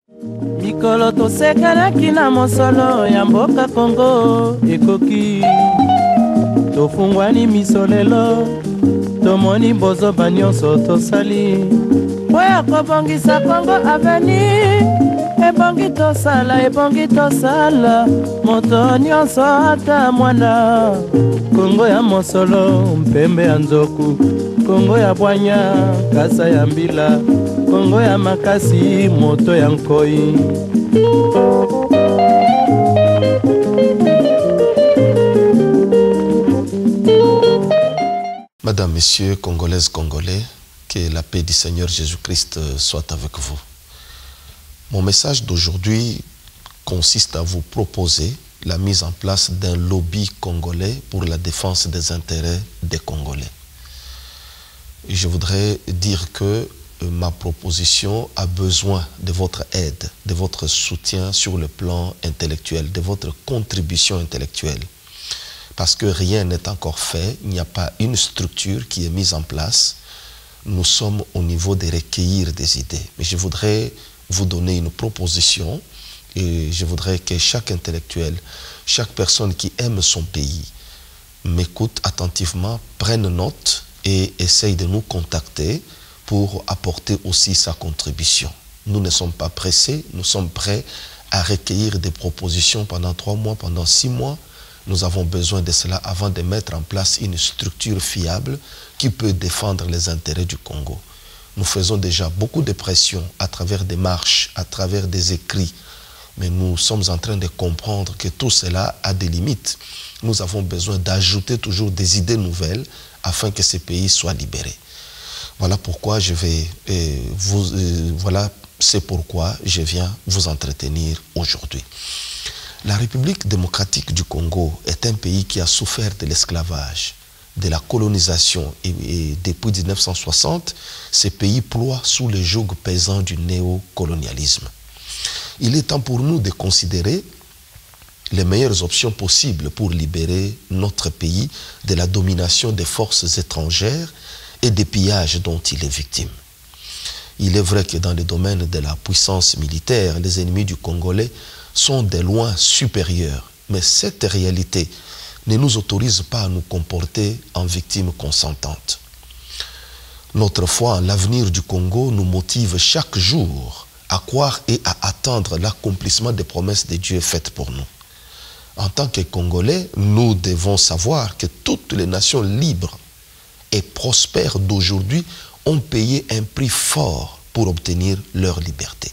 Mikolo tosekelaki na mosolo ya mboka Kongo ekoki tofungwani miso lelo tomoni bozoba nyonso tosali po ya kobongisa Kongo aveni ebongi tosala moto nyonso ata mwana Kongo ya mosolo mpembe ya nzoku Kongo ya bwanya kasa ya mbila Kongo ya makasi moto ya nkoi. Madame, Messieurs, Congolaises, Congolais, que la paix du Seigneur Jésus-Christ soit avec vous. Mon message d'aujourd'hui consiste à vous proposer la mise en place d'un lobby congolais pour la défense des intérêts des Congolais. Et je voudrais dire que ma proposition a besoin de votre aide, de votre soutien sur le plan intellectuel, de votre contribution intellectuelle. Parce que rien n'est encore fait, il n'y a pas une structure qui est mise en place. Nous sommes au niveau de recueillir des idées. Mais je voudrais vous donner une proposition et je voudrais que chaque intellectuel, chaque personne qui aime son pays, m'écoute attentivement, prenne note et essaye de nous contacter pour apporter aussi sa contribution. Nous ne sommes pas pressés, nous sommes prêts à recueillir des propositions pendant 3 mois, pendant 6 mois. Nous avons besoin de cela avant de mettre en place une structure fiable qui peut défendre les intérêts du Congo. Nous faisons déjà beaucoup de pression à travers des marches, à travers des écrits, mais nous sommes en train de comprendre que tout cela a des limites. Nous avons besoin d'ajouter toujours des idées nouvelles afin que ces pays soient libérés. Voilà pourquoi c'est pourquoi je viens vous entretenir aujourd'hui. La République démocratique du Congo est un pays qui a souffert de l'esclavage, de la colonisation et depuis 1960, ce pays ploie sous le joug pesant du néocolonialisme. Il est temps pour nous de considérer les meilleures options possibles pour libérer notre pays de la domination des forces étrangères et des pillages dont il est victime. Il est vrai que dans le domaine de la puissance militaire, les ennemis du Congolais sont de loin supérieurs. Mais cette réalité ne nous autorise pas à nous comporter en victimes consentantes. Notre foi en l'avenir du Congo nous motive chaque jour à croire et à attendre l'accomplissement des promesses de Dieu faites pour nous. En tant que Congolais, nous devons savoir que toutes les nations libres et prospères d'aujourd'hui ont payé un prix fort pour obtenir leur liberté.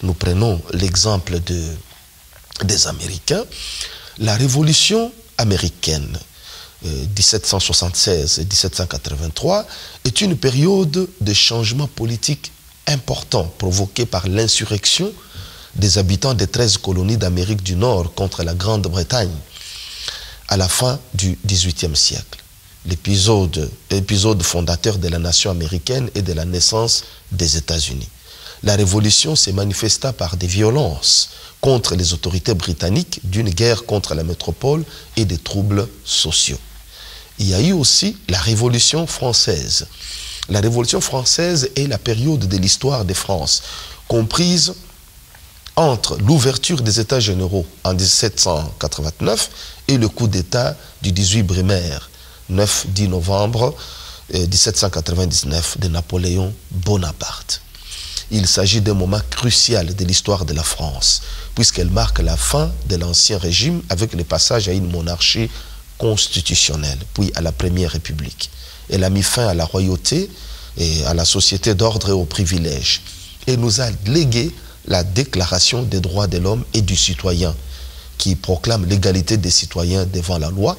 Nous prenons l'exemple des Américains. La révolution américaine 1776-1783 est une période de changement politique important provoquée par l'insurrection des habitants des 13 colonies d'Amérique du Nord contre la Grande-Bretagne à la fin du XVIIIe siècle. L'épisode fondateur de la nation américaine et de la naissance des États-Unis. La révolution s'est manifesta par des violences contre les autorités britanniques, d'une guerre contre la métropole et des troubles sociaux. Il y a eu aussi la Révolution française. La Révolution française est la période de l'histoire de France, comprise entre l'ouverture des États généraux en 1789 et le coup d'État du 18 Brumaire, 9-10 novembre 1799 de Napoléon Bonaparte. Il s'agit d'un moment crucial de l'histoire de la France, puisqu'elle marque la fin de l'Ancien Régime avec le passage à une monarchie constitutionnelle, puis à la Première République. Elle a mis fin à la royauté et à la société d'ordre et aux privilèges, et nous a légué la Déclaration des droits de l'homme et du citoyen, qui proclame l'égalité des citoyens devant la loi,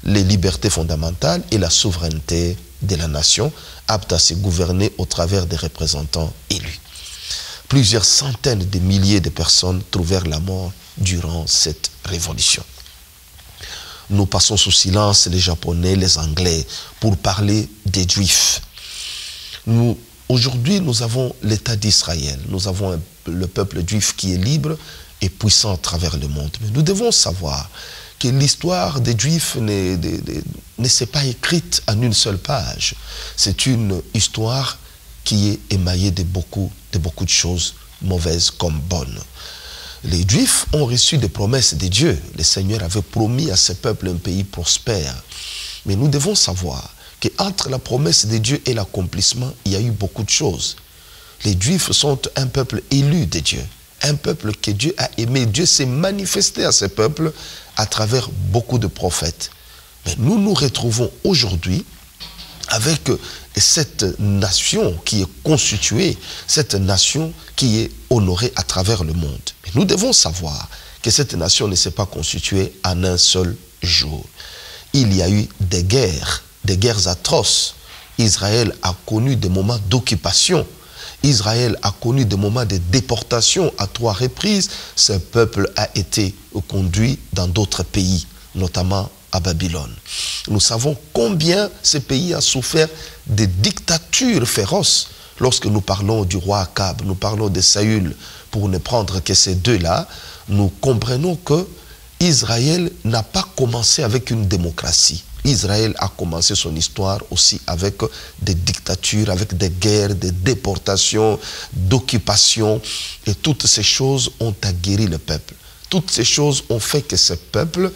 les libertés fondamentales et la souveraineté de la nation, apte à se gouverner au travers des représentants élus. Plusieurs centaines de milliers de personnes trouvèrent la mort durant cette révolution. Nous passons sous silence les Japonais, les Anglais, pour parler des Juifs. Aujourd'hui, nous avons l'État d'Israël. Nous avons le peuple juif qui est libre et puissant à travers le monde. Mais nous devons savoir que l'histoire des Juifs ne s'est pas écrite en une seule page. C'est une histoire qui est émaillée de beaucoup de choses mauvaise comme bonne. Les Juifs ont reçu des promesses de Dieu. Le Seigneur avait promis à ce peuple un pays prospère. Mais nous devons savoir qu'entre la promesse de Dieu et l'accomplissement, il y a eu beaucoup de choses. Les Juifs sont un peuple élu de Dieu, un peuple que Dieu a aimé. Dieu s'est manifesté à ce peuple à travers beaucoup de prophètes. Mais nous nous retrouvons aujourd'hui avec cette nation qui est constituée, cette nation qui est honorée à travers le monde. Mais nous devons savoir que cette nation ne s'est pas constituée en un seul jour. Il y a eu des guerres atroces. Israël a connu des moments d'occupation. Israël a connu des moments de déportation à 3 reprises. Ce peuple a été conduit dans d'autres pays, notamment à Babylone. Nous savons combien ce pays a souffert de dictatures féroces. Lorsque nous parlons du roi Akab, nous parlons de Saül, pour ne prendre que ces deux-là, nous comprenons que Israël n'a pas commencé avec une démocratie. Israël a commencé son histoire aussi avec des dictatures, avec des guerres, des déportations, d'occupations. Et toutes ces choses ont aguerri le peuple. Toutes ces choses ont fait que ce peuple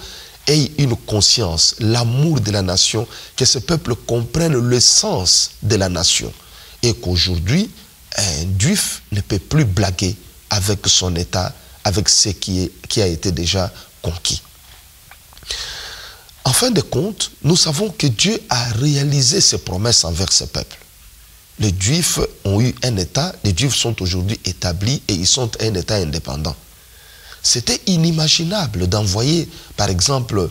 ait une conscience, l'amour de la nation, que ce peuple comprenne le sens de la nation. Et qu'aujourd'hui, un Juif ne peut plus blaguer avec son État, avec ce qui a été déjà conquis. En fin de compte, nous savons que Dieu a réalisé ses promesses envers ce peuple. Les Juifs ont eu un État, les Juifs sont aujourd'hui établis et ils sont un État indépendant. C'était inimaginable d'envoyer, par exemple,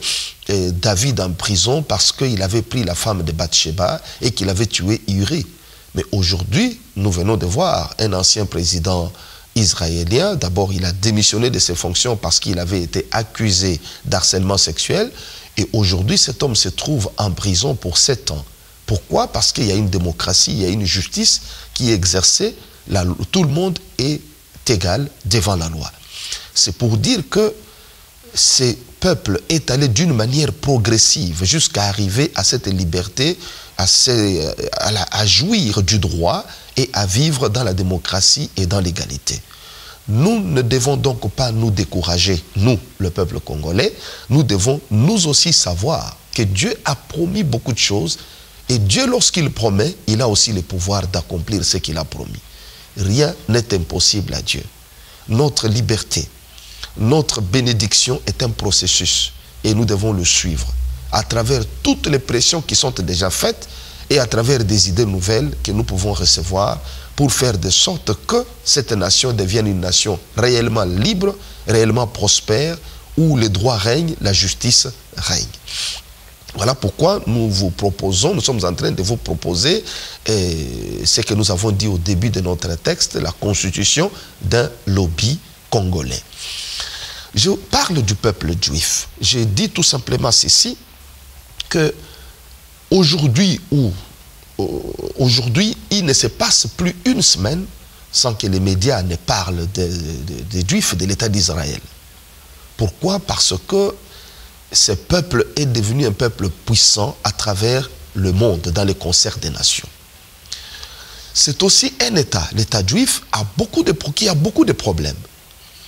David en prison parce qu'il avait pris la femme de Bathsheba et qu'il avait tué Uri. Mais aujourd'hui, nous venons de voir un ancien président israélien. D'abord, il a démissionné de ses fonctions parce qu'il avait été accusé d'harcèlement sexuel. Et aujourd'hui, cet homme se trouve en prison pour 7 ans. Pourquoi? Parce qu'il y a une démocratie, il y a une justice qui est exercée. Tout le monde est égal devant la loi. C'est pour dire que ce peuple est allé d'une manière progressive jusqu'à arriver à cette liberté, à jouir du droit et à vivre dans la démocratie et dans l'égalité. Nous ne devons donc pas nous décourager, nous, le peuple congolais. Nous devons nous aussi savoir que Dieu a promis beaucoup de choses et Dieu, lorsqu'il promet, il a aussi le pouvoir d'accomplir ce qu'il a promis. Rien n'est impossible à Dieu. Notre liberté, notre bénédiction est un processus et nous devons le suivre à travers toutes les pressions qui sont déjà faites et à travers des idées nouvelles que nous pouvons recevoir pour faire de sorte que cette nation devienne une nation réellement libre, réellement prospère, où le droit règne, la justice règne. Voilà pourquoi nous vous proposons, nous sommes en train de vous proposer ce que nous avons dit au début de notre texte, la constitution d'un lobby congolais. Je parle du peuple juif. J'ai dit tout simplement ceci, que aujourd'hui, il ne se passe plus une semaine sans que les médias ne parlent des Juifs de l'État d'Israël. Pourquoi? Parce que ce peuple est devenu un peuple puissant à travers le monde, dans le concert des nations. C'est aussi un État, l'État juif, qui a beaucoup de problèmes.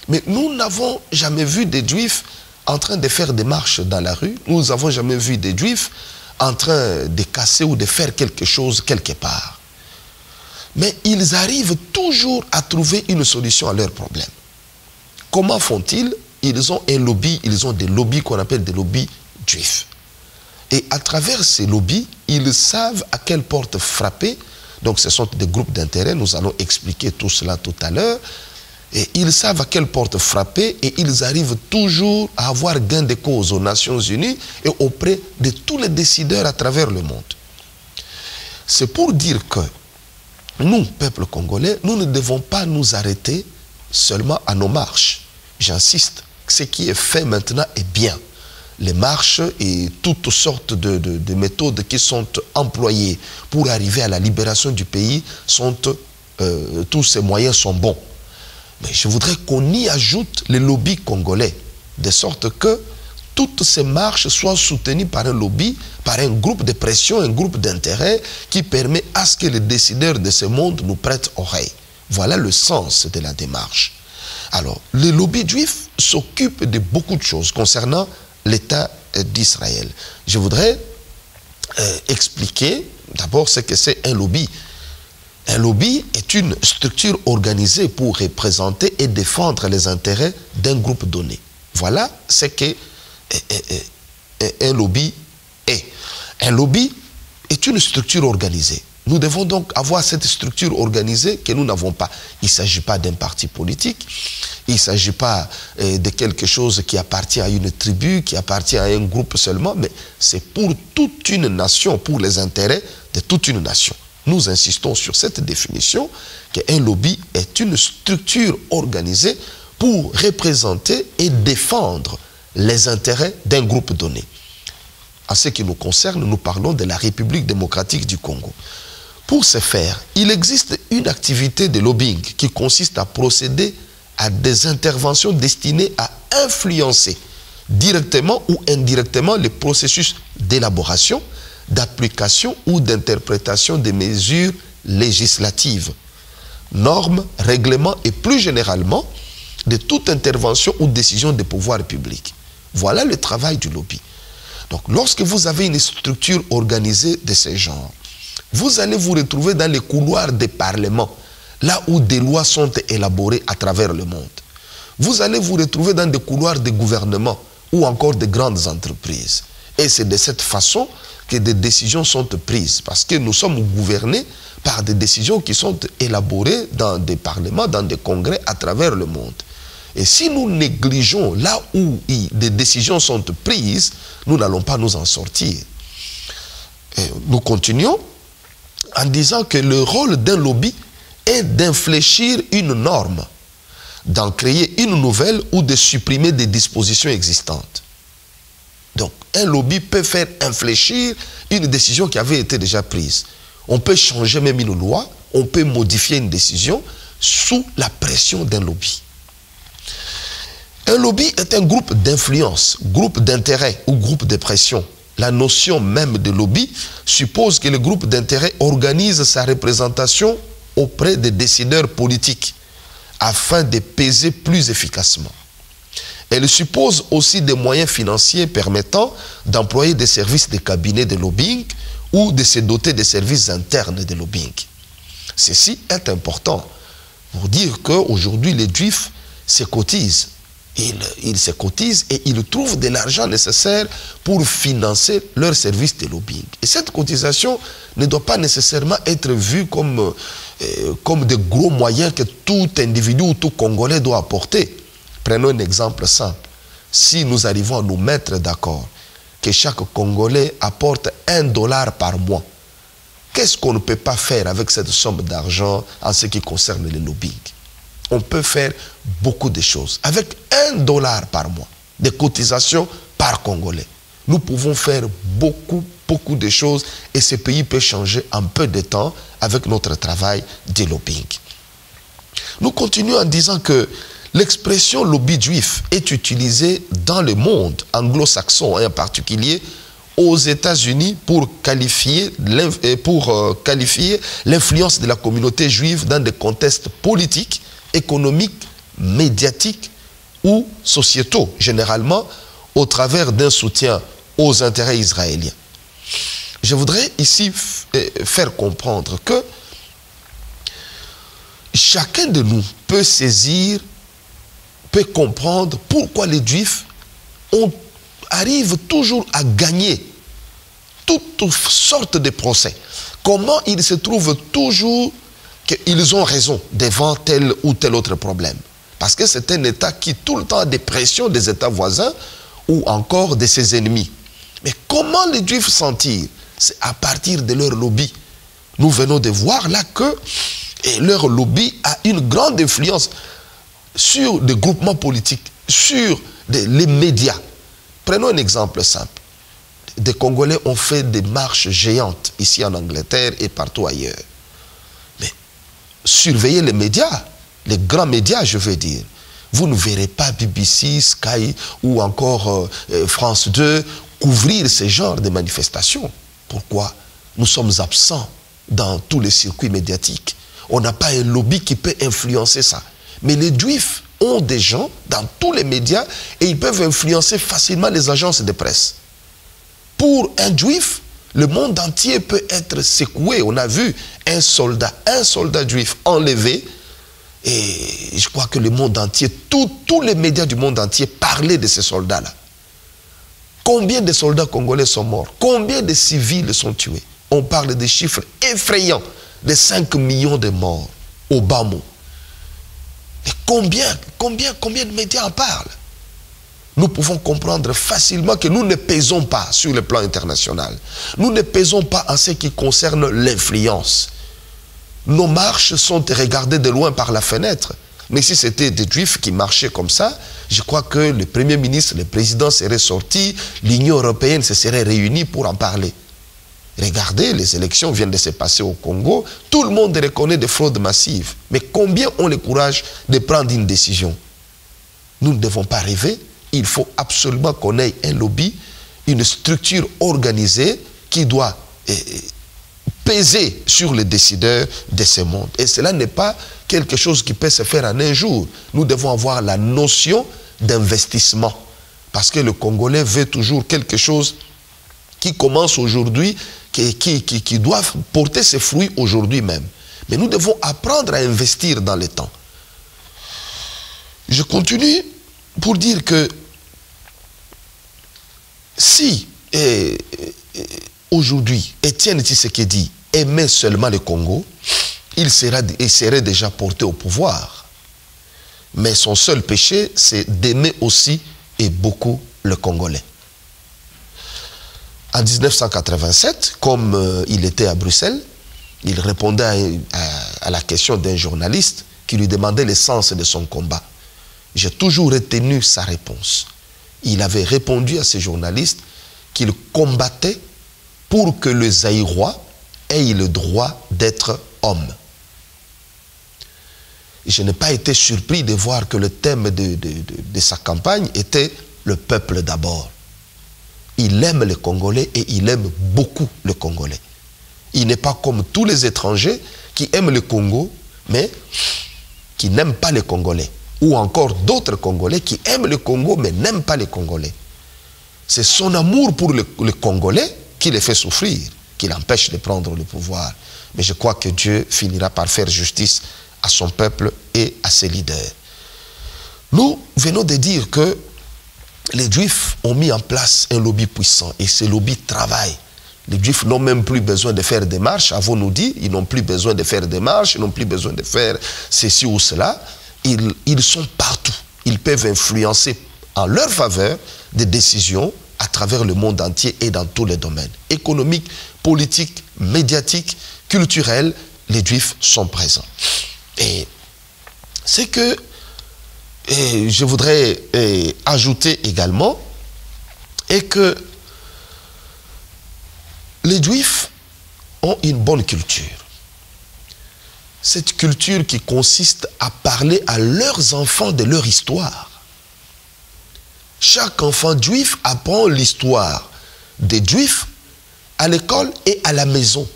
Mais nous n'avons jamais vu des Juifs en train de faire des marches dans la rue. Nous n'avons jamais vu des Juifs en train de casser ou de faire quelque chose quelque part. Mais ils arrivent toujours à trouver une solution à leurs problèmes. Comment font-ils? Ils ont un lobby, ils ont des lobbies qu'on appelle des lobbies juifs. Et à travers ces lobbies, ils savent à quelle porte frapper. Donc ce sont des groupes d'intérêt, nous allons expliquer tout cela tout à l'heure. Et ils savent à quelle porte frapper et ils arrivent toujours à avoir gain de cause aux Nations Unies et auprès de tous les décideurs à travers le monde. C'est pour dire que nous, peuple congolais, nous ne devons pas nous arrêter seulement à nos marches. J'insiste, ce qui est fait maintenant est bien. Les marches et toutes sortes de méthodes qui sont employées pour arriver à la libération du pays, tous ces moyens sont bons. Mais je voudrais qu'on y ajoute les lobbies congolais, de sorte que toutes ces marches soient soutenues par un lobby, par un groupe de pression, un groupe d'intérêt qui permet à ce que les décideurs de ce monde nous prêtent oreille. Voilà le sens de la démarche. Alors, le lobby juif s'occupe de beaucoup de choses concernant l'État d'Israël. Je voudrais expliquer d'abord ce que c'est un lobby. Un lobby est une structure organisée pour représenter et défendre les intérêts d'un groupe donné. Voilà ce que un lobby est. Un lobby est une structure organisée. Nous devons donc avoir cette structure organisée que nous n'avons pas. Il ne s'agit pas d'un parti politique, il ne s'agit pas de quelque chose qui appartient à une tribu, qui appartient à un groupe seulement, mais c'est pour toute une nation, pour les intérêts de toute une nation. Nous insistons sur cette définition qu'un lobby est une structure organisée pour représenter et défendre les intérêts d'un groupe donné. En ce qui nous concerne, nous parlons de la République démocratique du Congo. Pour ce faire, il existe une activité de lobbying qui consiste à procéder à des interventions destinées à influencer directement ou indirectement le processus d'élaboration, d'application ou d'interprétation des mesures législatives, normes, règlements et plus généralement de toute intervention ou décision des pouvoirs publics. Voilà le travail du lobby. Donc, lorsque vous avez une structure organisée de ce genre, vous allez vous retrouver dans les couloirs des parlements, là où des lois sont élaborées à travers le monde. Vous allez vous retrouver dans des couloirs de gouvernement ou encore de grandes entreprises. Et c'est de cette façon que des décisions sont prises, parce que nous sommes gouvernés par des décisions qui sont élaborées dans des parlements, dans des congrès à travers le monde. Et si nous négligeons là où des décisions sont prises, nous n'allons pas nous en sortir. Et nous continuons en disant que le rôle d'un lobby est d'infléchir une norme, d'en créer une nouvelle ou de supprimer des dispositions existantes. Donc, un lobby peut faire infléchir une décision qui avait été déjà prise. On peut changer même une loi, on peut modifier une décision sous la pression d'un lobby. Un lobby est un groupe d'influence, groupe d'intérêt ou groupe de pression. La notion même de lobby suppose que le groupe d'intérêt organise sa représentation auprès des décideurs politiques afin de peser plus efficacement. Elle suppose aussi des moyens financiers permettant d'employer des services de cabinet de lobbying ou de se doter de services internes de lobbying. Ceci est important pour dire qu'aujourd'hui les Juifs se cotisent. Ils se cotisent et ils trouvent de l'argent nécessaire pour financer leurs services de lobbying. Et cette cotisation ne doit pas nécessairement être vue comme de gros moyens que tout individu ou tout Congolais doit apporter. Prenons un exemple simple. Si nous arrivons à nous mettre d'accord que chaque Congolais apporte $1 par mois, qu'est-ce qu'on ne peut pas faire avec cette somme d'argent en ce qui concerne le lobbying? On peut faire beaucoup de choses. Avec $1 par mois de cotisation par Congolais, nous pouvons faire beaucoup de choses et ce pays peut changer en peu de temps avec notre travail de lobbying. Nous continuons en disant que l'expression lobby juif est utilisée dans le monde anglo-saxon et en particulier aux États-Unis pour qualifier l'influence de la communauté juive dans des contextes politiques, économiques, médiatiques ou sociétaux, généralement au travers d'un soutien aux intérêts israéliens. Je voudrais ici faire comprendre que chacun de nous peut saisir, peut comprendre pourquoi les Juifs arrivent toujours à gagner toutes sortes de procès. Comment ils se trouvent toujours qu'ils ont raison devant tel ou tel autre problème. Parce que c'est un État qui tout le temps a des pressions des États voisins ou encore de ses ennemis. Mais comment les Juifs s'en tirent? C'est à partir de leur lobby. Nous venons de voir là que leur lobby a une grande influence sur des groupements politiques, sur les médias. Prenons un exemple simple. Des Congolais ont fait des marches géantes ici en Angleterre et partout ailleurs. Mais surveillez les médias, les grands médias, je veux dire. Vous ne verrez pas BBC, Sky ou encore France 2 couvrir ce genre de manifestations. Pourquoi? Nous sommes absents dans tous les circuits médiatiques. On n'a pas un lobby qui peut influencer ça. Mais les Juifs ont des gens dans tous les médias et ils peuvent influencer facilement les agences de presse. Pour un Juif, le monde entier peut être secoué. On a vu un soldat juif enlevé. Et je crois que le monde entier, tous les médias du monde entier parlaient de ces soldats-là. Combien de soldats congolais sont morts? Combien de civils sont tués? On parle des chiffres effrayants, de 5 millions de morts au bas mot. Et combien de médias en parlent? Nous pouvons comprendre facilement que nous ne pèsons pas sur le plan international. Nous ne pèsons pas en ce qui concerne l'influence. Nos marches sont regardées de loin par la fenêtre. Mais si c'était des Juifs qui marchaient comme ça, je crois que le Premier ministre, le président serait sorti, l'Union européenne se serait réunie pour en parler. Regardez, les élections viennent de se passer au Congo, tout le monde reconnaît des fraudes massives. Mais combien ont le courage de prendre une décision? Nous ne devons pas rêver, il faut absolument qu'on ait un lobby, une structure organisée qui doit peser sur les décideurs de ce monde. Et cela n'est pas quelque chose qui peut se faire en un jour. Nous devons avoir la notion d'investissement. Parce que le Congolais veut toujours quelque chose qui commence aujourd'hui, qui doit porter ses fruits aujourd'hui même. Mais nous devons apprendre à investir dans le temps. Je continue pour dire que si aujourd'hui Étienne Tshisekedi aimait seulement le Congo, il serait déjà porté au pouvoir. Mais son seul péché, c'est d'aimer aussi et beaucoup le Congolais. En 1987, comme il était à Bruxelles, il répondait à la question d'un journaliste qui lui demandait le sens de son combat. J'ai toujours retenu sa réponse. Il avait répondu à ce journaliste qu'il combattait pour que le Zaïrois ait le droit d'être homme. Je n'ai pas été surpris de voir que le thème de sa campagne était le peuple d'abord. Il aime les Congolais et il aime beaucoup le Congolais. Il n'est pas comme tous les étrangers qui aiment le Congo, mais qui n'aiment pas les Congolais. Ou encore d'autres Congolais qui aiment le Congo, mais n'aiment pas les Congolais. C'est son amour pour le Congolais qui les fait souffrir, qui l'empêche de prendre le pouvoir. Mais je crois que Dieu finira par faire justice à son peuple et à ses leaders. Nous venons de dire que les Juifs ont mis en place un lobby puissant et ce lobby travaille. Les Juifs n'ont même plus besoin de faire des marches, avons-nous dit, ils n'ont plus besoin de faire des marches, ils n'ont plus besoin de faire ceci ou cela. Ils sont partout. Ils peuvent influencer en leur faveur des décisions à travers le monde entier et dans tous les domaines. Économiques, politiques, médiatiques, culturels, les Juifs sont présents. Et c'est que je voudrais ajouter également est que les Juifs ont une bonne culture. Cette culture qui consiste à parler à leurs enfants de leur histoire. Chaque enfant juif apprend l'histoire des Juifs à l'école et à la maison.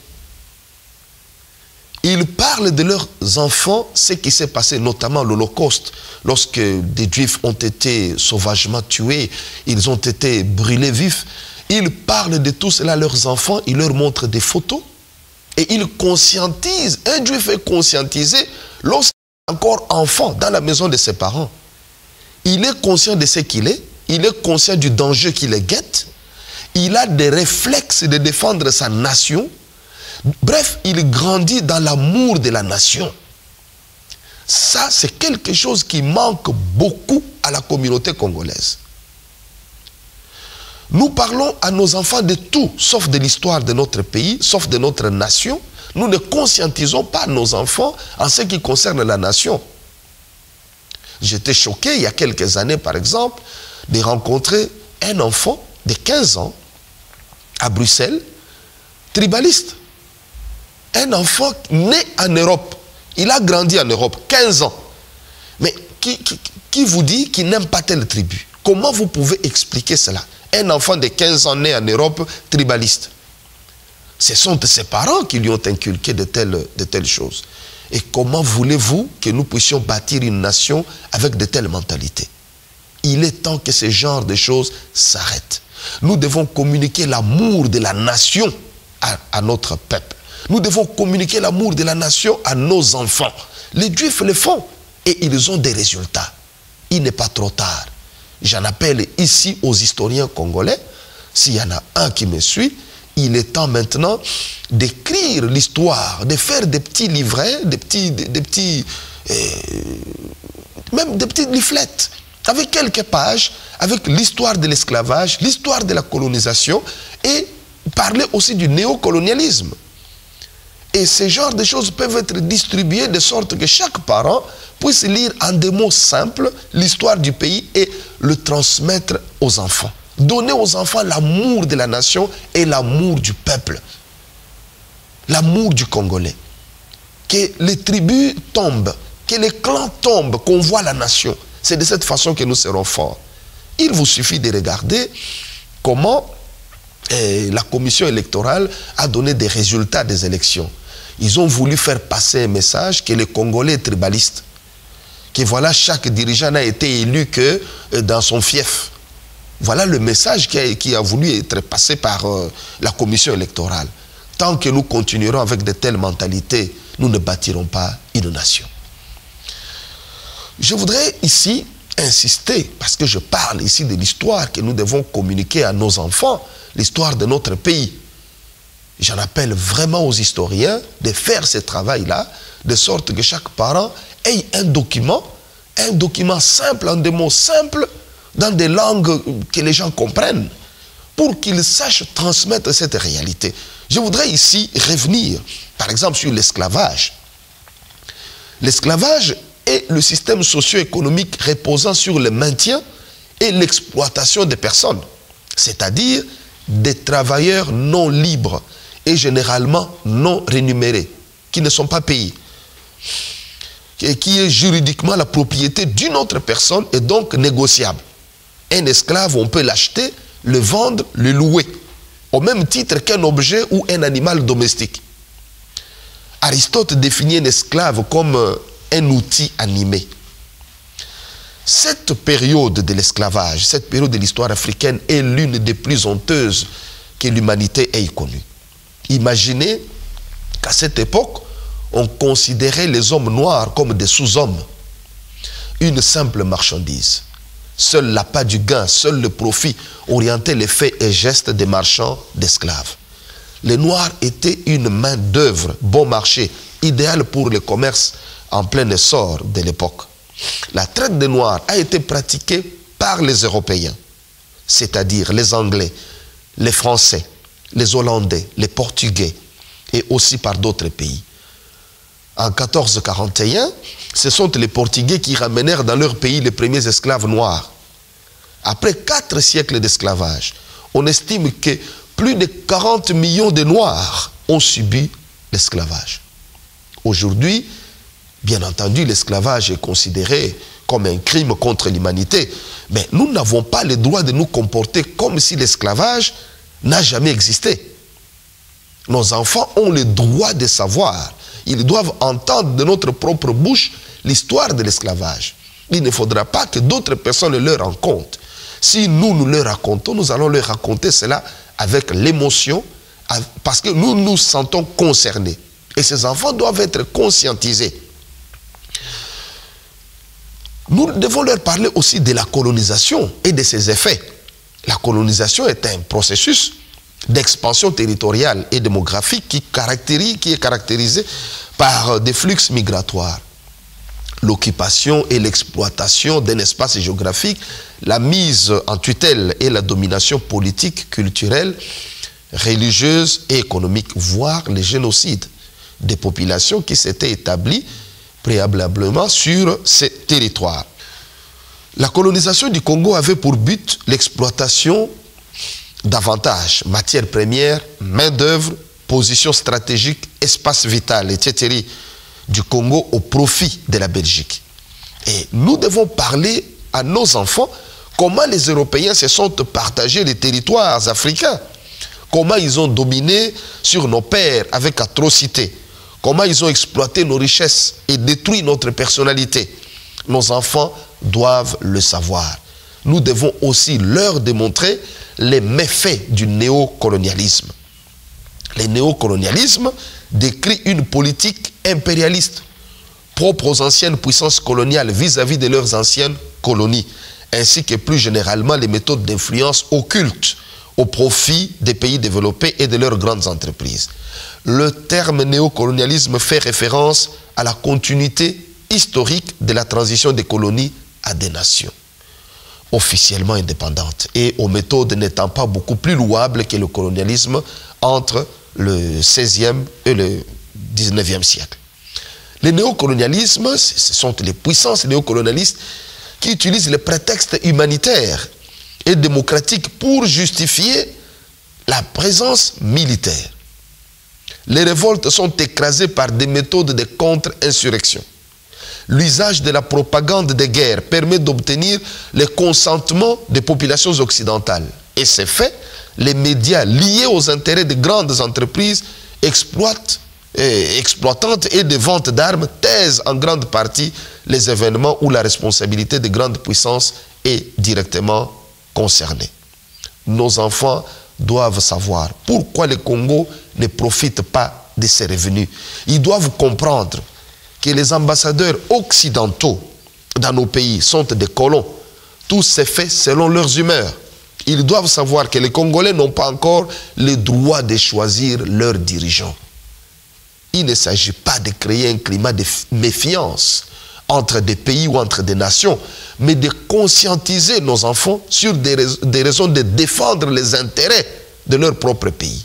Ils parlent de leurs enfants, ce qui s'est passé, notamment l'Holocauste, lorsque des Juifs ont été sauvagement tués, ils ont été brûlés vifs. Ils parlent de tout cela à leurs enfants, ils leur montrent des photos et ils conscientisent. Un Juif est conscientisé lorsqu'il est encore enfant dans la maison de ses parents. Il est conscient de ce qu'il est, il est conscient du danger qui le guette, il a des réflexes de défendre sa nation. Bref, il grandit dans l'amour de la nation. Ça, c'est quelque chose qui manque beaucoup à la communauté congolaise. Nous parlons à nos enfants de tout, sauf de l'histoire de notre pays, sauf de notre nation. Nous ne conscientisons pas nos enfants en ce qui concerne la nation. J'étais choqué, il y a quelques années, par exemple, de rencontrer un enfant de 15 ans à Bruxelles, tribaliste. Un enfant né en Europe. Il a grandi en Europe, 15 ans. Mais qui vous dit qu'il n'aime pas telle tribu? Comment vous pouvez expliquer cela? Un enfant de 15 ans né en Europe, tribaliste. Ce sont ses parents qui lui ont inculqué de telles choses. Et comment voulez-vous que nous puissions bâtir une nation avec de telles mentalités? Il est temps que ce genre de choses s'arrêtent. Nous devons communiquer l'amour de la nation à notre peuple. Nous devons communiquer l'amour de la nation à nos enfants. Les Juifs le font et ils ont des résultats. Il n'est pas trop tard. J'en appelle ici aux historiens congolais, s'il y en a un qui me suit, il est temps maintenant d'écrire l'histoire, de faire des petits livrets, même des petites leaflets, avec quelques pages, avec l'histoire de l'esclavage, l'histoire de la colonisation, et parler aussi du néocolonialisme. Et ce genre de choses peuvent être distribuées de sorte que chaque parent puisse lire en des mots simples l'histoire du pays et le transmettre aux enfants. Donner aux enfants l'amour de la nation et l'amour du peuple. L'amour du Congolais. Que les tribus tombent, que les clans tombent, qu'on voit la nation. C'est de cette façon que nous serons forts. Il vous suffit de regarder comment la commission électorale a donné des résultats des élections. Ils ont voulu faire passer un message que le Congolais est tribaliste. Que voilà, chaque dirigeant n'a été élu que dans son fief. Voilà le message qui a voulu être passé par la commission électorale. Tant que nous continuerons avec de telles mentalités, nous ne bâtirons pas une nation. Je voudrais ici insister, parce que je parle ici de l'histoire que nous devons communiquer à nos enfants, l'histoire de notre pays. J'en appelle vraiment aux historiens de faire ce travail-là, de sorte que chaque parent ait un document simple, en des mots simples, dans des langues que les gens comprennent, pour qu'ils sachent transmettre cette réalité. Je voudrais ici revenir, par exemple, sur l'esclavage. L'esclavage est le système socio-économique reposant sur le maintien et l'exploitation des personnes, c'est-à-dire des travailleurs non libres et généralement non rémunérés, qui ne sont pas payés, et qui est juridiquement la propriété d'une autre personne et donc négociable. Un esclave, on peut l'acheter, le vendre, le louer, au même titre qu'un objet ou un animal domestique. Aristote définit un esclave comme un outil animé. Cette période de l'esclavage, cette période de l'histoire africaine est l'une des plus honteuses que l'humanité ait connue. Imaginez qu'à cette époque, on considérait les hommes noirs comme des sous-hommes, une simple marchandise. Seul l'appât du gain, seul le profit orientait les faits et gestes des marchands d'esclaves. Les Noirs étaient une main-d'œuvre bon marché, idéale pour le commerce en plein essor de l'époque. La traite des Noirs a été pratiquée par les Européens, c'est-à-dire les Anglais, les Français, les Hollandais, les Portugais et aussi par d'autres pays. En 1441, ce sont les Portugais qui ramenèrent dans leur pays les premiers esclaves noirs. Après 4 siècles d'esclavage, on estime que plus de 40 millions de Noirs ont subi l'esclavage. Aujourd'hui, bien entendu, l'esclavage est considéré comme un crime contre l'humanité, mais nous n'avons pas le droit de nous comporter comme si l'esclavage n'a jamais existé. Nos enfants ont le droit de savoir. Ils doivent entendre de notre propre bouche l'histoire de l'esclavage. Il ne faudra pas que d'autres personnes leur racontent. Si nous leur racontons, nous allons leur raconter cela avec l'émotion, parce que nous nous sentons concernés. Et ces enfants doivent être conscientisés. Nous devons leur parler aussi de la colonisation et de ses effets. La colonisation est un processus d'expansion territoriale et démographique qui est caractérisé par des flux migratoires. L'occupation et l'exploitation d'un espace géographique, la mise en tutelle et la domination politique, culturelle, religieuse et économique, voire le génocide des populations qui s'étaient établies préalablement sur ces territoires. La colonisation du Congo avait pour but l'exploitation d'avantages, matières premières, main-d'œuvre, position stratégique, espace vital, etc. du Congo au profit de la Belgique. Et nous devons parler à nos enfants comment les Européens se sont partagés les territoires africains, comment ils ont dominé sur nos pères avec atrocité, comment ils ont exploité nos richesses et détruit notre personnalité. Nos enfants doivent le savoir. Nous devons aussi leur démontrer les méfaits du néocolonialisme. Le néocolonialisme décrit une politique impérialiste propre aux anciennes puissances coloniales vis-à-vis de leurs anciennes colonies, ainsi que plus généralement les méthodes d'influence occultes au profit des pays développés et de leurs grandes entreprises. Le terme néocolonialisme fait référence à la continuité historique de la transition des colonies à des nations officiellement indépendantes et aux méthodes n'étant pas beaucoup plus louables que le colonialisme entre le XVIe et le XIXe siècle. Le néocolonialisme, ce sont les puissances néocolonialistes qui utilisent les prétextes humanitaires et démocratiques pour justifier la présence militaire. Les révoltes sont écrasées par des méthodes de contre-insurrection. L'usage de la propagande de guerre permet d'obtenir le consentement des populations occidentales. Et c'est fait, les médias liés aux intérêts de grandes entreprises exploitantes et de ventes d'armes taisent en grande partie les événements où la responsabilité de grandes puissances est directement concernée. Nos enfants doivent savoir pourquoi le Congo ne profite pas de ses revenus. Ils doivent comprendre que les ambassadeurs occidentaux dans nos pays sont des colons. Tout s'est fait selon leurs humeurs. Ils doivent savoir que les Congolais n'ont pas encore le droit de choisir leurs dirigeants. Il ne s'agit pas de créer un climat de méfiance entre des pays ou entre des nations, mais de conscientiser nos enfants sur des raisons de défendre les intérêts de leur propre pays.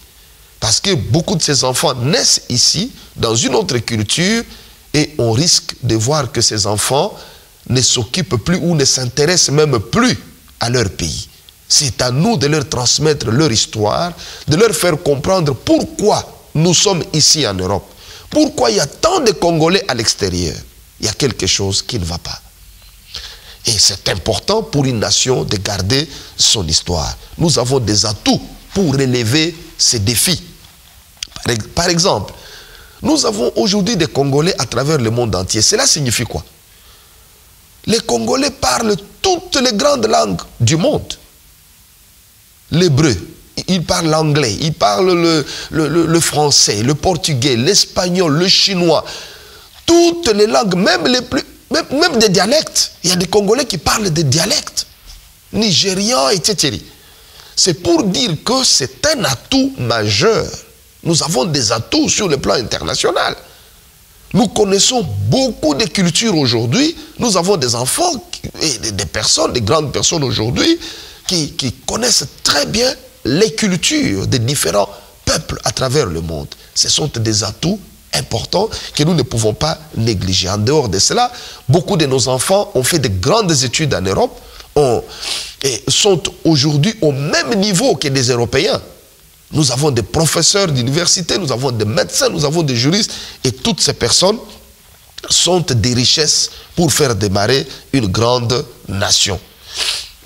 Parce que beaucoup de ces enfants naissent ici, dans une autre culture, et on risque de voir que ces enfants ne s'occupent plus ou ne s'intéressent même plus à leur pays. C'est à nous de leur transmettre leur histoire, de leur faire comprendre pourquoi nous sommes ici en Europe. Pourquoi il y a tant de Congolais à l'extérieur? Il y a quelque chose qui ne va pas. Et c'est important pour une nation de garder son histoire. Nous avons des atouts pour relever ces défis. Par exemple, nous avons aujourd'hui des Congolais à travers le monde entier. Cela signifie quoi? Les Congolais parlent toutes les grandes langues du monde. L'hébreu, ils parlent l'anglais, ils parlent le français, le portugais, l'espagnol, le chinois. Toutes les langues, même des dialectes. Il y a des Congolais qui parlent des dialectes. Nigérians, etc. C'est pour dire que c'est un atout majeur. Nous avons des atouts sur le plan international. Nous connaissons beaucoup de cultures aujourd'hui. Nous avons des enfants et des personnes, des grandes personnes aujourd'hui qui connaissent très bien les cultures des différents peuples à travers le monde. Ce sont des atouts importants que nous ne pouvons pas négliger. En dehors de cela, beaucoup de nos enfants ont fait de grandes études en Europe et sont aujourd'hui au même niveau que des Européens. Nous avons des professeurs d'université, nous avons des médecins, nous avons des juristes et toutes ces personnes sont des richesses pour faire démarrer une grande nation.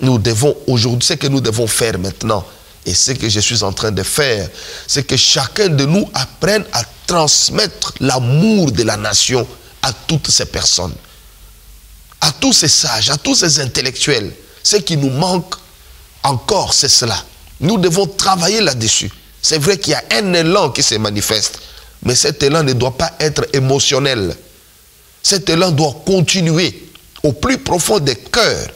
Nous devons aujourd'hui, ce que nous devons faire maintenant et ce que je suis en train de faire, c'est que chacun de nous apprenne à transmettre l'amour de la nation à toutes ces personnes, à tous ces sages, à tous ces intellectuels. Ce qui nous manque encore, c'est cela. Nous devons travailler là-dessus. C'est vrai qu'il y a un élan qui se manifeste, mais cet élan ne doit pas être émotionnel. Cet élan doit continuer au plus profond des cœurs.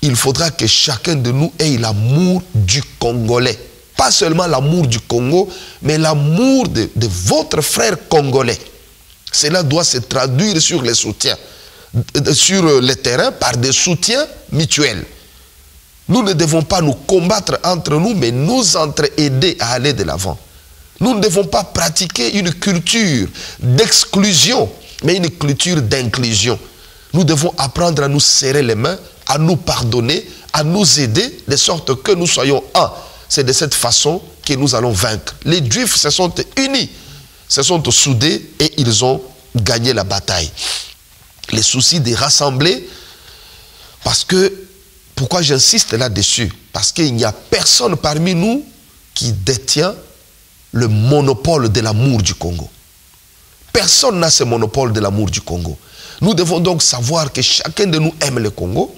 Il faudra que chacun de nous ait l'amour du Congolais. Pas seulement l'amour du Congo, mais l'amour de votre frère congolais. Cela doit se traduire sur les soutiens, sur le terrain par des soutiens mutuels. Nous ne devons pas nous combattre entre nous, mais nous entraider à aller de l'avant. Nous ne devons pas pratiquer une culture d'exclusion, mais une culture d'inclusion. Nous devons apprendre à nous serrer les mains, à nous pardonner, à nous aider, de sorte que nous soyons un. C'est de cette façon que nous allons vaincre. Les Juifs se sont unis, se sont soudés et ils ont gagné la bataille. Les soucis de rassembler, parce que, pourquoi j'insiste là-dessus? Parce qu'il n'y a personne parmi nous qui détient le monopole de l'amour du Congo. Personne n'a ce monopole de l'amour du Congo. Nous devons donc savoir que chacun de nous aime le Congo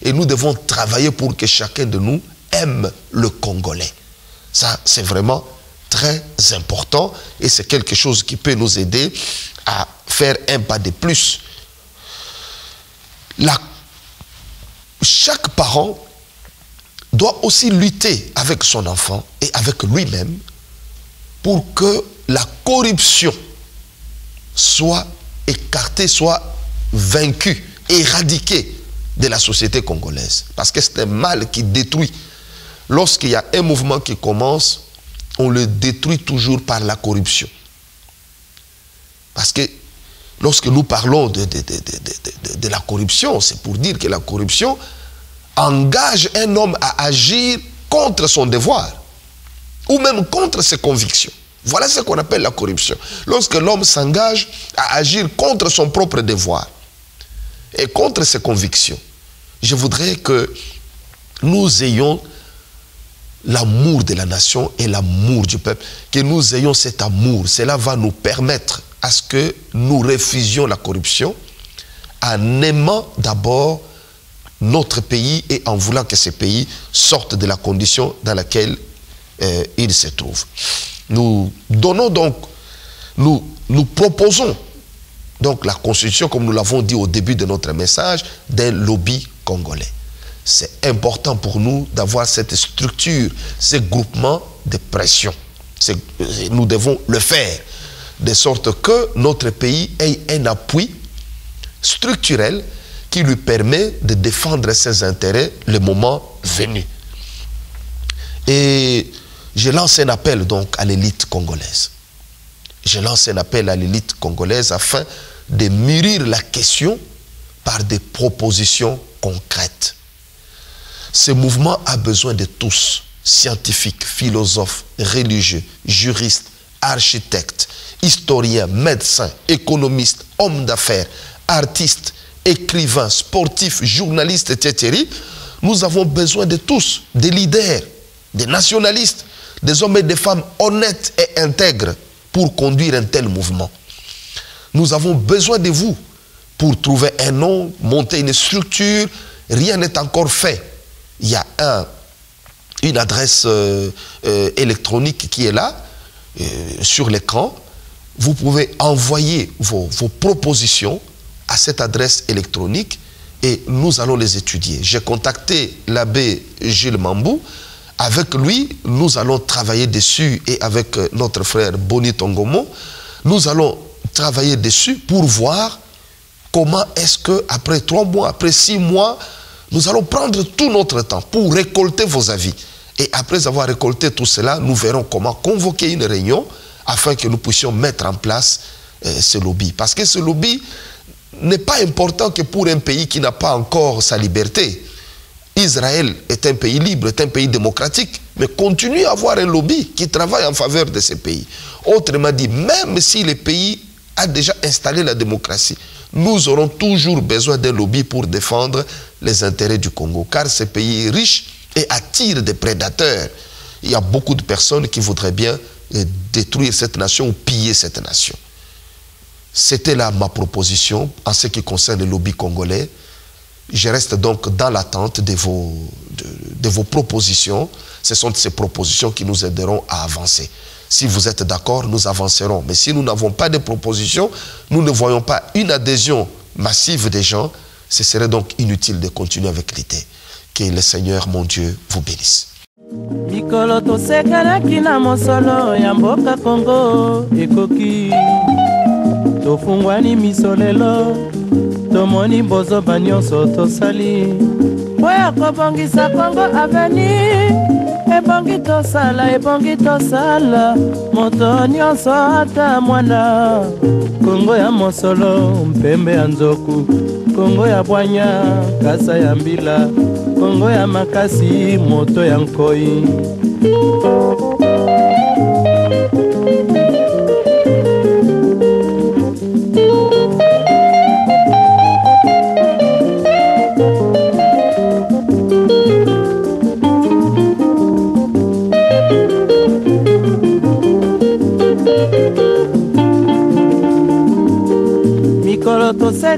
et nous devons travailler pour que chacun de nous aime le Congolais. Ça, c'est vraiment très important et c'est quelque chose qui peut nous aider à faire un pas de plus. Chaque parent doit aussi lutter avec son enfant et avec lui-même pour que la corruption soit écartée, soit vaincue, éradiquée de la société congolaise. Parce que c'est un mal qui détruit. Lorsqu'il y a un mouvement qui commence, on le détruit toujours par la corruption. Parce que lorsque nous parlons de la corruption, c'est pour dire que la corruption engage un homme à agir contre son devoir ou même contre ses convictions. Voilà ce qu'on appelle la corruption. Lorsque l'homme s'engage à agir contre son propre devoir et contre ses convictions. Je voudrais que nous ayons l'amour de la nation et l'amour du peuple, que nous ayons cet amour. Cela va nous permettre à ce que nous refusions la corruption en aimant d'abord notre pays et en voulant que ce pays sorte de la condition dans laquelle il se trouve. Nous donnons donc, nous proposons donc la constitution, comme nous l'avons dit au début de notre message, d'un lobby congolais. C'est important pour nous d'avoir cette structure, ce groupement de pression. Nous devons le faire, de sorte que notre pays ait un appui structurel qui lui permet de défendre ses intérêts le moment venu. Et je lance un appel donc à l'élite congolaise. Je lance un appel à l'élite congolaise afin de mûrir la question par des propositions concrètes. Ce mouvement a besoin de tous, scientifiques, philosophes, religieux, juristes, architectes, historiens, médecins, économistes, hommes d'affaires, artistes, écrivains, sportifs, journalistes, etc. Nous avons besoin de tous, des leaders, des nationalistes, des hommes et des femmes honnêtes et intègres pour conduire un tel mouvement. Nous avons besoin de vous pour trouver un nom, monter une structure. Rien n'est encore fait. Il y a une adresse électronique qui est là, sur l'écran. Vous pouvez envoyer vos propositions à cette adresse électronique et nous allons les étudier. J'ai contacté l'abbé Gilles Mambou. Avec lui, nous allons travailler dessus et avec notre frère Boni Tongomo, nous allons travailler dessus pour voir comment est-ce que après 3 mois, après 6 mois, nous allons prendre tout notre temps pour récolter vos avis. Et après avoir récolté tout cela, nous verrons comment convoquer une réunion afin que nous puissions mettre en place ce lobby. Parce que ce lobby n'est pas important que pour un pays qui n'a pas encore sa liberté. Israël est un pays libre, est un pays démocratique, mais continue à avoir un lobby qui travaille en faveur de ces pays. Autrement dit, même si le pays a déjà installé la démocratie, nous aurons toujours besoin d'un lobby pour défendre les intérêts du Congo, car ce pays est riche et attire des prédateurs. Il y a beaucoup de personnes qui voudraient bien détruire cette nation ou piller cette nation. C'était là ma proposition en ce qui concerne le lobby congolais. Je reste donc dans l'attente de vos propositions. Ce sont ces propositions qui nous aideront à avancer. Si vous êtes d'accord, nous avancerons. Mais si nous n'avons pas de propositions, nous ne voyons pas une adhésion massive des gens, ce serait donc inutile de continuer avec l'idée. Que le Seigneur, mon Dieu, vous bénisse. Mikolo tosekanaki na mosolo ya mboka Congo ekoki tofungwani misolelo tomoni bozoba nyonso tosali po ya kobongisa Congo aveni ebongi tosala moto nyonso ata mwana Congo ya mosolo mpembe ya nzoku Congo ya bwanya kasa ya mbila Congo ya makasi moto ya nkoi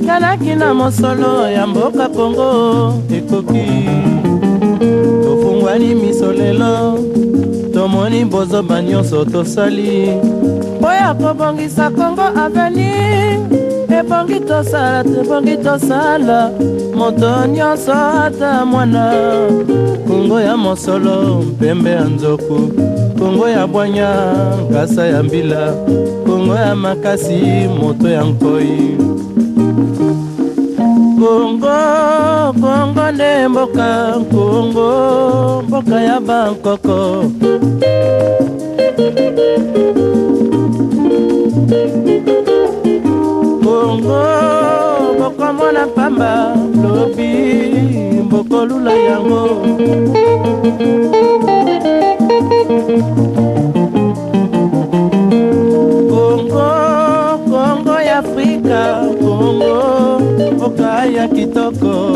toyekanaki na mosolo ya mboka Kongo ekoki tofungwani miso lelo tomoni bozoba nyonso tosali mpo ya kobongisa Kongo Avenir ebongi tosala tebongi tosala moto nyonso ata mwana Kongo ya mosolo mpembe ya nzoku Kongo ya bwanya nkasa ya mbila Kongo ya makasi moto ya nkoi Kongo nde mboka Kongo mboka ya bankoko Kongo mboko mona pamba lobi mboko lula yango Kongo ya Afrika Kongo mboka ya kitoko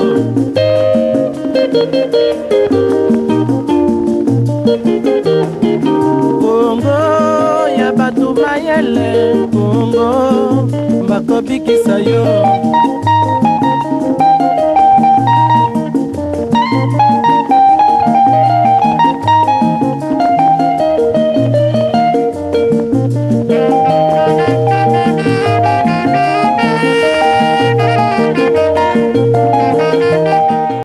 Kongo ya batu mayele Kongo bakobikisa yo